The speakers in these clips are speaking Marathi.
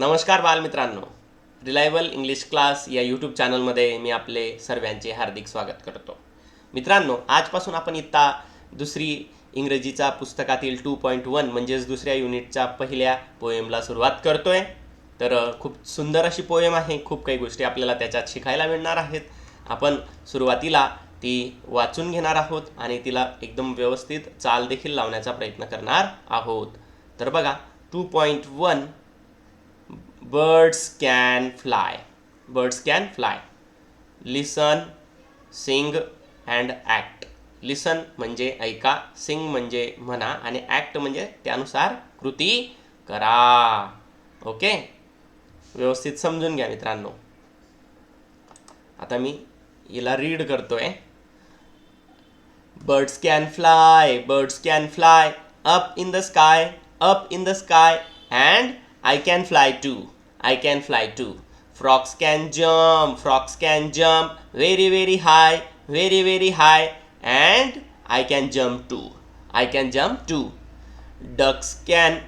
नमस्कार बालमित्रांनो, रिलायबल इंग्लिश क्लास या यूट्यूब चॅनलमध्ये मी आपले सर्वांचे हार्दिक स्वागत करतो. मित्रांनो, आजपासून आपण इत्ता दुसरी इंग्रजीचा पुस्तकातील 2.1 म्हणजेच दुसऱ्या युनिटच्या पहिल्या पोएमला सुरुवात करतोय. तर खूप सुंदर अशी पोएम आहे. खूप काही गोष्टी आपल्याला त्याच्यात शिकायला मिळणार आहेत. आपण सुरुवातीला ती वाचून घेणार आहोत आणि तिला एकदम व्यवस्थित चाल देखील लावण्याचा प्रयत्न करणार आहोत. तर बघा, 2.1 Birds can fly. Birds can fly. Listen, sing and act. Listen म्हणजे ऐका, sing म्हणजे म्हणा आणि act म्हणजे त्यानुसार कृती करा. ओके, व्यवस्थित समजून घ्या मित्रांनो. आता मी याला रीड करतोय. Birds can fly, birds can fly up in the sky, up in the sky, and I can fly too. I can fly too. Frogs can jump very, very high, very, very high, and I can jump too. I can jump too. Ducks can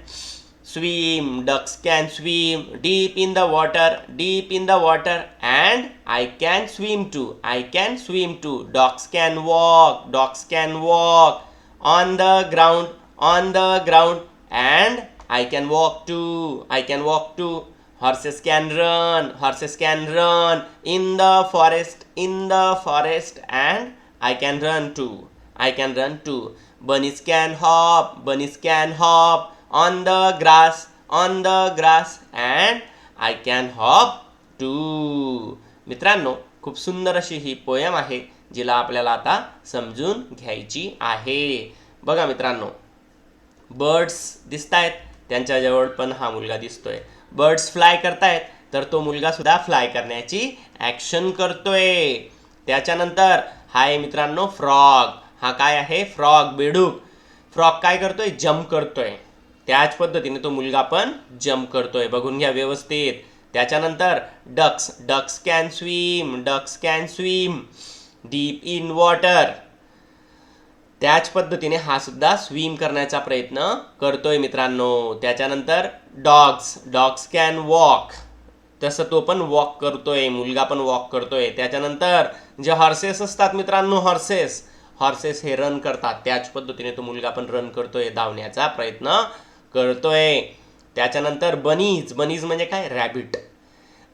swim deep in the water, deep in the water, and I can swim too. I can swim too. Dogs can walk on the ground, and I can walk too. I can walk too. Horses can run in the forest, and I can run too. I can run too. Bunnies can hop on the grass, and I can hop too. मित्रांनो, खूप सुंदर अशी ही पोएम आहे, जिला आपल्याला आता समजून घ्यायची आहे. बघा मित्रांनो, बर्ड्स दिसतायत, त्यांच्याजवळ पण हा मुलगा दिसतोय. बर्ड्स फ्लाय करतायत, तर तो मुलगा सुद्धा फ्लाय करण्याची ॲक्शन करतोय. त्याच्यानंतर हा आहे मित्रांनो फ्रॉग. हा काय आहे? फ्रॉग, बेडूक. फ्रॉग काय करतोय? जम्प करतोय. त्याच पद्धतीने तो मुलगा पण जम्प करतोय. बघून घ्या व्यवस्थित. त्याच्यानंतर ducks can swim deep in water. त्याच पद्धतीने हा सुद्धा स्विम करण्याचा प्रयत्न करतोय मित्रांनो. त्याच्यानंतर डॉग्स कॅन वॉक. तसं तो पण वॉक करतोय, मुलगा पण वॉक करतोय. त्याच्यानंतर जे हॉर्सेस असतात मित्रांनो, हॉर्सेस हे रन करतात. त्याच पद्धतीने तो मुलगा पण रन करतोय, धावण्याचा प्रयत्न करतोय. त्याच्यानंतर बनीज म्हणजे काय? रॅबिट.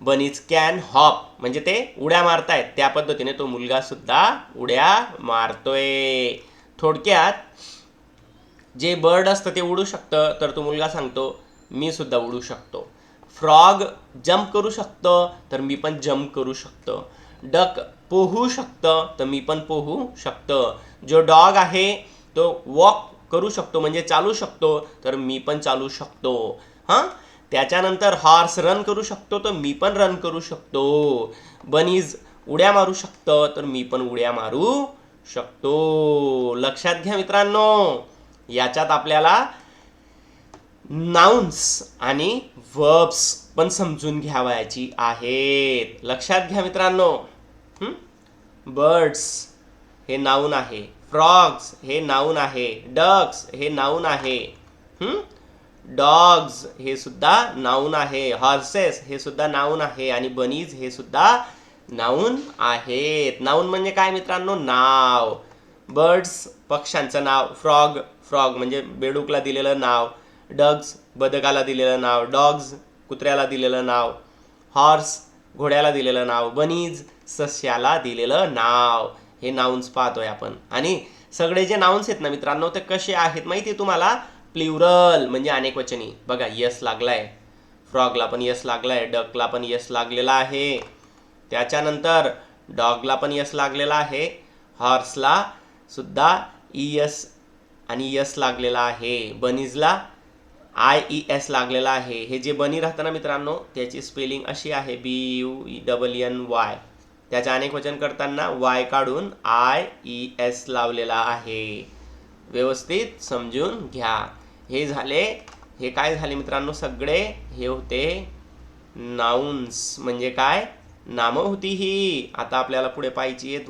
बनीज कॅन हॉप म्हणजे ते उड्या मारतायत. त्या पद्धतीने तो मुलगा सुद्धा उड्या मारतोय. थोडक्यात जे बर्ड असतं ते उडू शकतं, तर तो मुलगा सांगतो मी सुद्धा उडू शकतो. फ्रॉग जम्प करू शकतं, तर मी पण जम्प करू शकतो. डक पोहू शकतं, तर मी पण पोहू शकतो. जो डॉग आहे तो वॉक करू शकतो म्हणजे चालू शकतो, तर मी पण चालू शकतो. त्याच्यानंतर हॉर्स रन करू शकतो, तर मी पण रन करू शकतो. बनीज उड्या मारू शकतं, तर मी पण उड्या मारू शकतो. लक्षात घ्या मित्रांनो, याच्यात आपल्याला नाउन्स आणि वर्ब्स पण समजून घ्यावायची आहेत. लक्षात घ्या मित्रांनो. बर्ड्स हे नाउन आहे, फ्रॉग्स हे नाउन आहे, डक्स हे नाउन आहे, डॉग्स हे सुद्धा नाउन आहे, हॉर्सेस हे सुद्धा नाउन आहे आणि बनीज हे सुद्धा नाउन आहेत. नाउन म्हणजे काय मित्रांनो? नाव. बर्ड्स पक्ष्यांचं नाव, फ्रॉग म्हणजे बेडूकला दिलेलं नाव, डग्स बदकाला दिलेलं नाव, डॉग्स कुत्र्याला दिलेलं नाव, हॉर्स घोड्याला दिलेलं नाव, बनीज सस्याला दिलेलं नाव. हे नाउन्स पाहतोय आपण. आणि सगळे जे नाउन्स आहेत ना मित्रांनो, ते कसे आहेत माहिती आहे तुम्हाला? प्लुरल म्हणजे अनेकवचनी. बघा, यस लागलाय, फ्रॉगला पण यस लागलाय, डकला पण यस लागलेला आहे. त्याच्यानंतर डॉगला पण यस लागलेला आहे, हॉर्सला सुद्धा ES आणि यस लागलेला आहे, बनीजला IES लागलेला आहे. हे जे बनी राहतं ना मित्रांनो, त्याची स्पेलिंग अशी आहे BUNNY. त्याचे अनेक वचन करताना Y काढून IES लावलेला आहे. व्यवस्थित समजून घ्या. हे काय झाले मित्रांनो? सगळे हे होते नाउन्स. म्हणजे काय? नामं होती ही. आता आपल्याला पुढे पाहिजे आहेत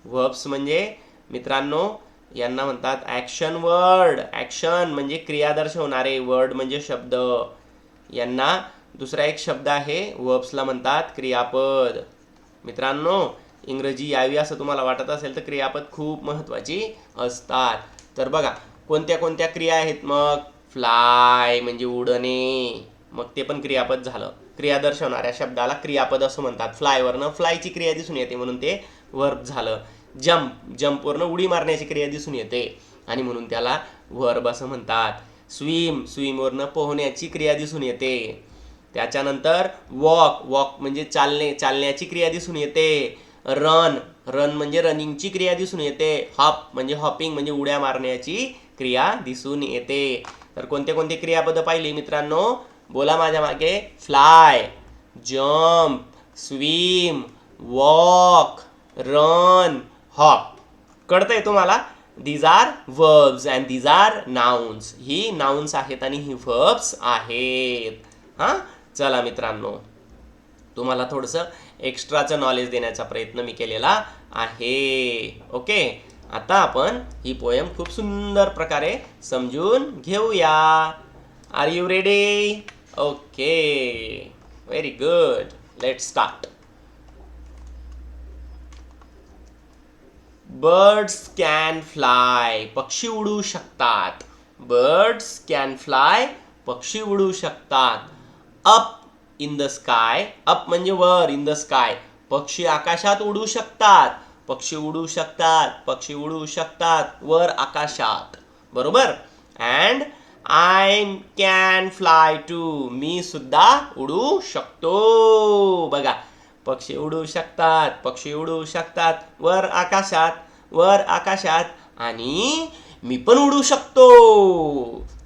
व्हर्ब्स म्हणजे मित्रांनो यांना म्हणतात ॲक्शन वर्ड. ॲक्शन म्हणजे क्रिया दर्शवणारे, वर्ड म्हणजे शब्द. यांना दुसरा एक शब्द आहे वर्ब्सला म्हणतात क्रियापद. मित्रांनो, इंग्रजी यावी असं तुम्हाला वाटत असेल तर क्रियापद खूप महत्त्वाची असतात. तर बघा कोणत्या कोणत्या क्रिया आहेत मग. फ्लाय म्हणजे उडणे, मग ते पण क्रियापद झालं. क्रिया दर्शवणाऱ्या शब्दाला क्रियापद असं म्हणतात. फ्लायवरनं फ्लायची क्रिया दिसून येते म्हणून ते वर्ब झालं. जंप, जंपवरनं उडी मारण्याची क्रिया दिसून येते आणि म्हणून त्याला वर्ब असं म्हणतात. स्विम, स्विमवरनं पोहण्याची क्रिया दिसून येते. त्याच्यानंतर वॉक, वॉक म्हणजे चालणे, चालण्याची क्रिया दिसून येते. रन, रन म्हणजे रनिंगची क्रिया दिसून येते. हॉप म्हणजे हॉपिंग म्हणजे उड्या मारण्याची क्रिया दिसून येते. तर कोणते कोणते क्रियापद पाहिली मित्रांनो, बोला माझ्या मागे. Fly, jump, swim, walk, run, hop. कळतंय तुम्हाला. These are verbs and these are nouns. ही नाउन्स आहेत आणि ही वर्ब्स आहेत. हां, चला मित्रांनो, तुम्हाला थोडंसं एक्स्ट्राचं नॉलेज देण्याचा प्रयत्न मी केलेला आहे. ओके, आता आपण ही पोयम खूप सुंदर प्रकारे समजून घेऊया. Are you ready? Okay, very good. Let's start. Birds can fly, पक्षी उडू शकतात. बर्ड्स कॅन फ्लाय, पक्षी उडू शकतात. Up in the sky, up म्हणजे वर, इन द स्काय, पक्षी आकाशात उडू शकतात. पक्षी उडू शकतात, पक्षी उडू शकतात वर आकाशात. बरोबर. And I can fly too, मी सुद्धा उडू शकतो. बघा, पक्षी उडू शकतात, पक्षी उडू शकतात वर आकाशात, वर आकाशात, आणि मी पण उडू शकतो.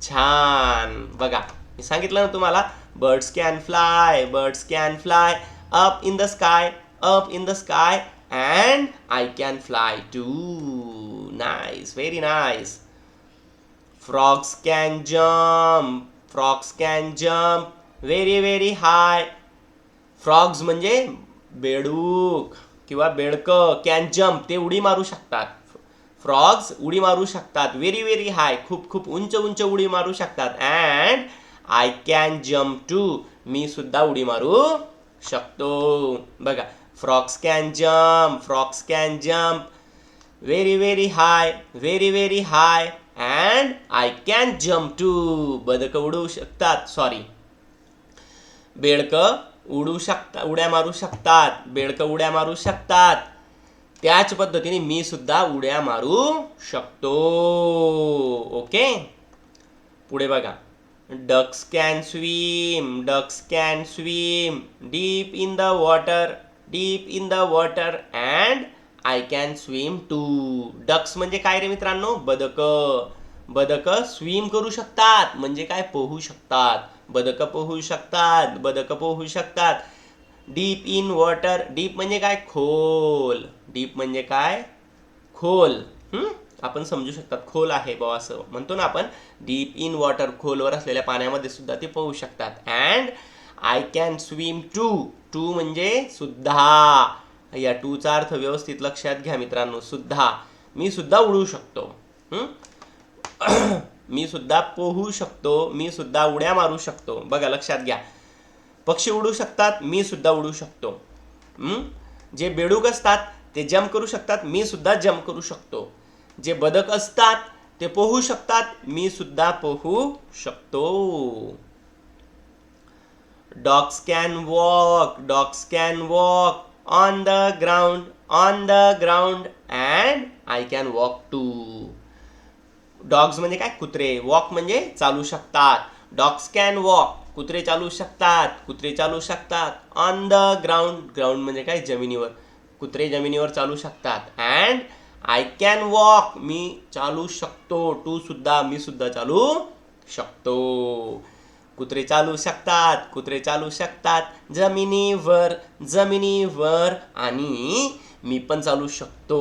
छान. बघा, मी सांगितलं ना तुम्हाला, birds can fly, birds can fly up in the sky, up in the sky, and I can fly too. Nice, very nice. Frogs can jump, frogs can jump very very high. Frogs म्हणजे बेडूक किंवा बेडकं. कॅन जम्प, ते उडी मारू शकतात. फ्रॉग्स उडी मारू शकतात. व्हेरी व्हेरी हाय, खूप खूप उंच उंच उडी मारू शकतात. And I can jump too, मी सुद्धा उडी मारू शकतो. बघा, frogs can jump, frogs can jump very very high, very very high, and I can jump too. बदकं उडू शकतात, सॉरी, बेडकं उडू शकतात, उड्या मारू शकतात. बेडकं उड्या मारू शकतात. त्याच पद्धतीने मी सुद्धा उड्या मारू शकतो. ओके, पुढे बघा. Ducks can swim, ducks can swim deep in the water, deep in the water, and I can swim too. Ducks म्हणजे काय रे मित्रांनो? बदकं. बदकं स्विम करू शकतात म्हणजे काय? पोहू शकतात. बदकं पोहू शकतात, बदकं पोहू शकतात. डीप इन वॉटर, डीप म्हणजे काय? खोल. डीप म्हणजे काय? खोल. आपण समजू शकतात, खोल आहे बा असं म्हणतो ना आपण. डीप इन वॉटर, खोलवर असलेल्या पाण्यामध्ये सुद्धा ते पोहू शकतात. And I can swim too, too म्हणजे सुद्धा. या टूचा अर्थ व्यवस्थित लक्षात घ्या मित्रांनो. सुद्धा, मी सुद्धा उडू शकतो. मी सुद्धा पोहू शकतो, मी सुद्धा उड्या मारू शकतो. बघा, लक्षात घ्या. पक्षी उडू शकतात, मी सुद्धा उडू शकतो. जे बेडूक असतात ते जम्प करू शकतात, मी सुद्धा जम्प करू शकतो. जे बदक असतात ते पोहू शकतात, मी सुद्धा पोहू शकतो. Dogs can walk, dogs can walk on the ground, on the ground, and I can walk too. Dogs म्हणजे काय? कुत्रे. वॉक म्हणजे चालू शकतात. डॉग्स कॅन वॉक, कुत्रे चालू शकतात, कुत्रे चालू शकतात. ऑन द ग्राउंड, ग्राउंड म्हणजे काय? जमिनीवर. कुत्रे जमिनीवर चालू शकतात. अँड आय कॅन वॉक, मी चालू शकतो. टू सुद्धा, मी सुद्धा चालू शकतो. कुत्रे चालू शकतात, कुत्रे चालू शकतात जमिनीवर, जमिनीवर, आणि मी पण चालू शकतो.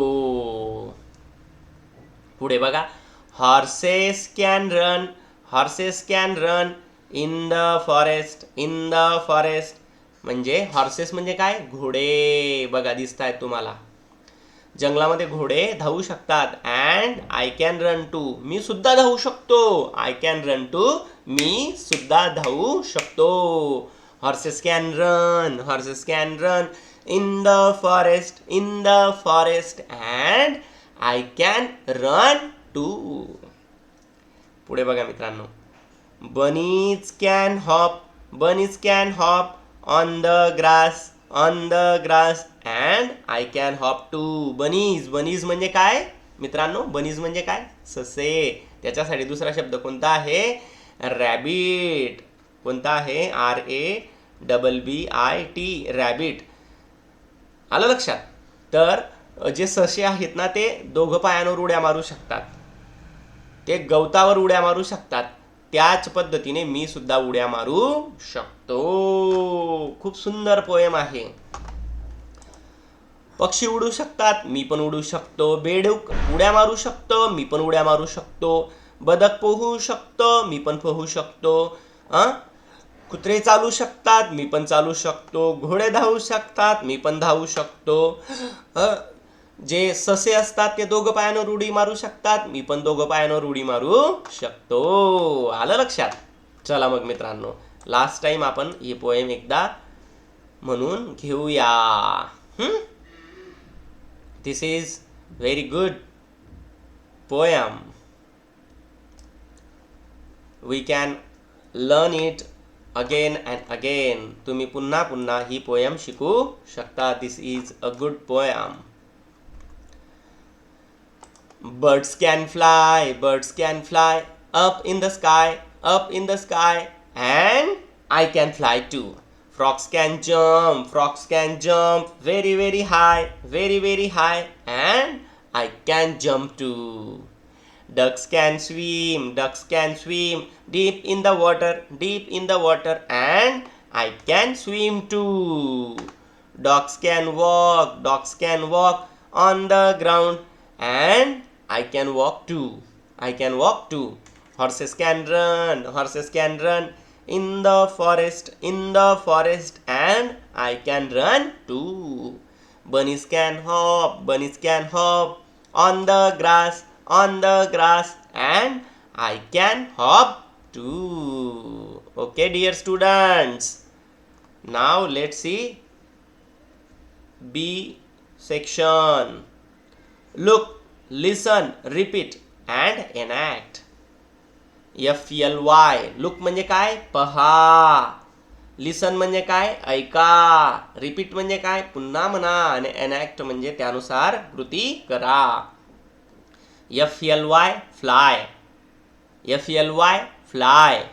पुढे बघा. Horses can run, horses can run in the forest, in the forest म्हणजे हॉर्सेस म्हणजे काय? घोडे. बघा, दिसत आहेत तुम्हाला. जंगलामध्ये घोडे धावू शकतात. And I can run too, मी सुद्धा धावू शकतो. आय कॅन रन टू, मी सुद्धा धावू शकतो. Horses can run, horses can run in the forest, in the forest. And I can run too. पुढे बघा मित्रांनो, bunnies can hop, bunnies can hop on the grass, on the grass. and I can hop too. bunnies, bunnies म्हणजे काय मित्रांनो? bunnies म्हणजे काय? ससे. त्याच्यासाठी दुसरा शब्द कोणता आहे? रॅबिट. कोणता आहे? RABBIT, rabbit. आलं लक्षात? तर जे ससे आहेत ना ते दोघं पायांवर उड्या मारू शकतात, ते गवतावर उड्या मारू शकतात. त्याच पद्धतीने मी सुद्धा उड्या मारू शकतो. खूप सुंदर पोएम आहे. पक्षी उडू शकतात, मी पण उडू शकतो. बेडूक उड्या मारू शकतो, मी पण उड्या मारू शकतो. बदक पोहू शकतो, मी पण पोहू शकतो. कुत्रे चालू शकतात, मी पण चालू शकतो. घोडे धावू शकतात, मी पण धावू शकतो. जे ससे असतात ते दोघं पायांवर उडी मारू शकतात, मी पण दोघं पायांवर उडी मारू शकतो. आलं लक्षात? चला मग मित्रांनो, लास्ट टाइम आपण हे पोएम एकदा म्हणून घेऊया. This is very good poem. We can learn it again and again. तुम्ही पुन्हा पुन्हा ही पोएम शिकू शकता. This is a good poem. Birds can fly, birds can fly up in the sky, up in the sky. and I can fly too. Frogs can jump very very high, very very high. and I can jump too. Ducks can swim deep in the water, deep in the water. and I can swim too. Dogs can walk on the ground. and I can walk too, I can walk too. Horses can run in the forest, in the forest. and I can run too. Bunnies can hop on the grass, on the grass. and I can hop too. Okay dear students, now let's see B section. Look, listen, repeat and enact. FLY. Look म्हणजे काय? पहा. लिसन म्हणजे काय? ऐका. रिपीट म्हणजे काय? पुन्हा म्हणा. आणि एनॅक्ट म्हणजे त्यानुसार कृती करा. FLY fly, FLY fly.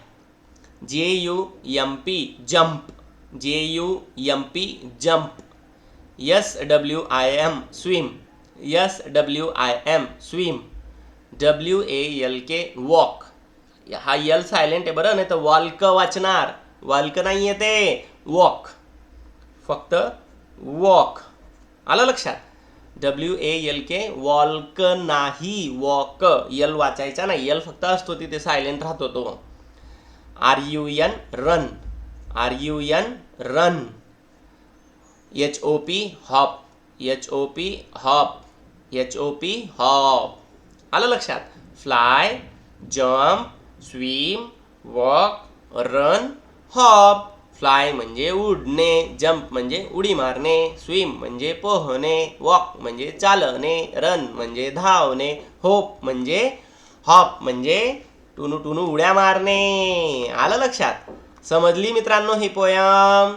JUMP jump, JUMP jump. SWIM swim, SWIM swim. WALK walk. हा यल सायलेंट आहे बरं, नाही तर वॉल्क वाचणार. वॉल्क नाही आहे ते, वॉक, फक्त वॉक. आलं लक्षात? WALK वॉल्क नाही, वॉक. यल वाचायचा नाही, यल फक्त असतो तिथे, सायलेंट राहतो तो. RUN run, RUN run. HOP hop, HOP hop, HOP hop. आलं लक्षात? Fly, jump, swim, walk, run, hop. Fly म्हणजे उडणे, जम्प म्हणजे उडी मारणे, स्विम म्हणजे पोहणे, वॉक म्हणजे चालणे, रन म्हणजे धावणे, होप म्हणजे हॉप म्हणजे टुनू टुनू उड्या मारणे. आलं लक्षात? समजली मित्रांनो ही पोयम?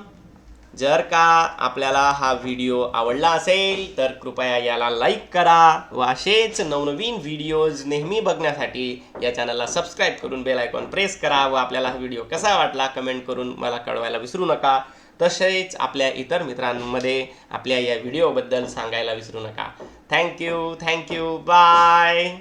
जर का आपल्याला हा व्हिडिओ आवडला असेल तर कृपया याला लाईक करा व असेच नवनवीन व्हिडिओज नेहमी बघण्यासाठी या चॅनलला सबस्क्राईब करून बेल आयकॉन प्रेस करा. व आपल्याला हा व्हिडिओ कसा वाटला कमेंट करून मला कळवायला विसरू नका. तसेच आपल्या इतर मित्रांमध्ये आपल्या या व्हिडिओबद्दल सांगायला विसरू नका. Thank you, bye.